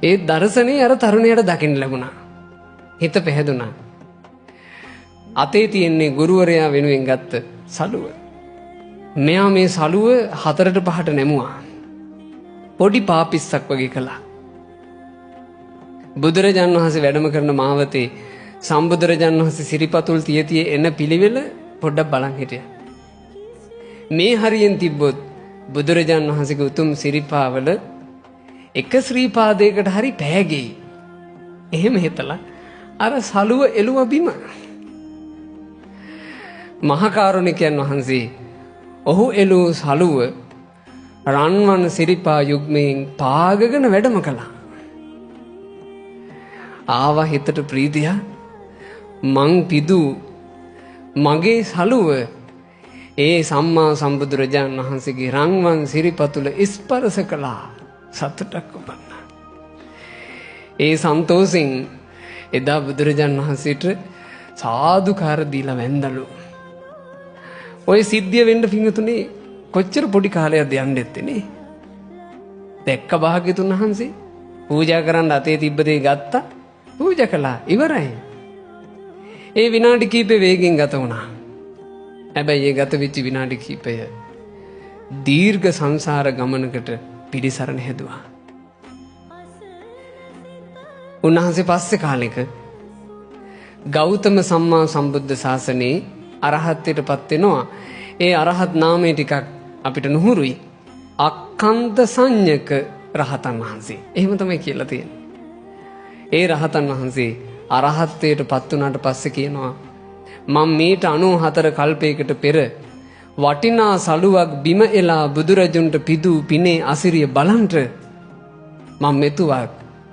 ඒ දර්ශනේ අර තරුණයාට දකින්න ලැබුණා. හිත පැහැදුනා. අතේ තියෙන්නේ ගුරුවරයා වෙනුවෙන් ගත්ත සලුව. මෙයා මේ සලුව 4ට 5ට නැමුවා. පොඩි පාපිස්සක් වගේ කළා. බුදුරජාන් වහන්සේ වැඩම කරන මාවතේ සම්බුදුරජාන් වහන්සේ සිරිපතුල් තිය එන පිළිවෙල පොඩ්ඩක් බලන් හිටියා. මේ හරියෙන් තිබ්බොත් බුදුරජාන් වහන්සේගේ උතුම් සිරිපාවල එක ශ්‍රී පාදයකට හරි පෑගෙයි. එහෙම හිතලා අර සලුව එළුව බිම. මහා කාරුණිකයන් වහන්සේ ඔහු එළූ සලුව රන්වන් සිරිපා යුග්මයෙන් පාගගෙන වැඩම කළා. ආවා හිතට ප්‍රීතිය. මං පිදු මගේ සලුව ඒ සම්මා සම්බුදුරජාණන් වහන්සේගේ රන්වන් සිරිපතුල ස්පර්ශ කළා. සතුටක් උපන්නා. ඒ සන්තෝෂෙන් එදා බුදුරජාණන් වහන්සේට සාදුකාර දීලා වැඳලු. ඔය සිද්ධිය වෙන්න පිංගුතුනේ කොච්චර පොඩි කාලයක්ද යන්න ඇත්තේ. දැක්ක භාග්‍යතුන් වහන්සේ පූජා කරන්න අතේ තිබ්බ දේ ගත්තා. පූජා කළා. ඉවරයි. ඒ විනාඩි කිහිපේ වේගෙන් ගත වුණා. හැබැයි ඒ ගත වෙච්ච විනාඩි කිහිපය දීර්ඝ සංසාර ගමනකට පිළිසරණ හැදුවා. උන්වහන්සේ පස්සේ කාලෙක ගෞතම සම්මා සම්බුද්ධ ශාසනයේ අරහත්ත්වයට පත් වෙනවා. ඒ අරහත් නාමය ටිකක් අපිට නුහුරුයි. අක්ඛන්ත සංඤක රහතන් වහන්සේ. එහෙම තමයි කියලා තියෙන්නේ. ඒ රහතන් වහන්සේ අරහත්ත්වයට පත් වුණාට පස්සේ කියනවා මම මීට 94 කල්පයකට පෙර වටිනා සලුවක් බිම එලා බුදුරජුන්ට පිදු පිනේ අසිරිය බලන්ට මම මෙතුවක්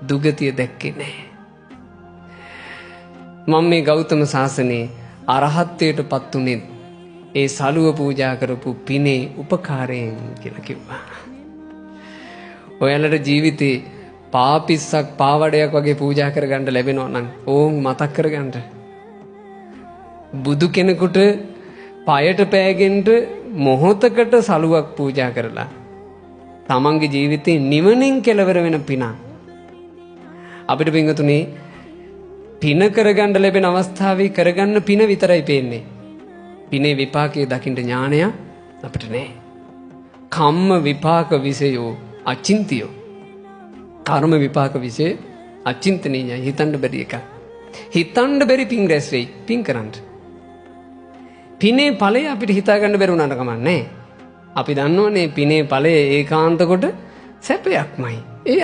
දුගතිය දැක්කේ නැහැ. මම මේ ගෞතම සාසනේ අරහත්ත්වයට පත් උනේ ඒ සලුව පූජා කරපු පිනේ උපකාරයෙන් කියලා කිව්වා. ඔයාලට ජීවිතේ පාපිස්සක් පාවඩයක් වගේ පූජා කරගන්න ලැබෙනවා නම් ඕන් මතක් කරගන්න. බුදු කෙනෙකුට පයට පෑගෙන්න මොහොතකට සලුවක් පූජා කරලා තමන්ගේ ජීවිතේ නිවනින් කෙලවර වෙන පින. අපිට පින්වතුනි පින කරගන්න ලැබෙන අවස්ථාවේ කරගන්න පින විතරයි පේන්නේ. පිනේ විපාකයේ දකින්න ඥානය අපිට නැහැ. කම්ම විපාක විසයෝ අචින්තියෝ. කර්ම විපාක විෂය අචින්තනීයයි. හිතන්න බැරි එකක්. හිතන්න බැරි පින් රැස් වෙයි. පින් කරන්න. පිනේ ඵලය අපිට හිතා ගන්න බැරි වුණාට කමන්නේ. අපි දන්නවනේ පිනේ ඵලය ඒකාන්ත කොට සැපයක්මයි.